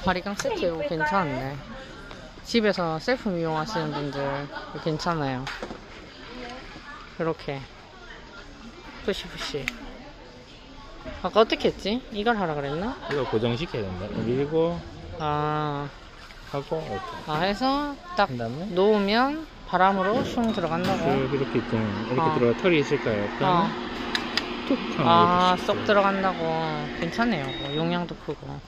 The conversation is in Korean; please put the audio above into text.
바리깡 세트 이거 괜찮은데. 집에서 셀프 미용하시는 분들 괜찮아요. 이렇게 푸시푸시. 아까 어떻게 했지? 이걸 하라 그랬나? 이거 고정시켜야 된다. 밀고 아, 하고 이렇게. 해서 딱 한 다음에 놓으면 바람으로 슝 들어간다고. 이렇게 있잖아요. 이렇게 들어가 털이 있을 거예요. 그러면 툭 하면 아, 이렇게 쏙 들어간다고. 괜찮네요. 용량도 크고.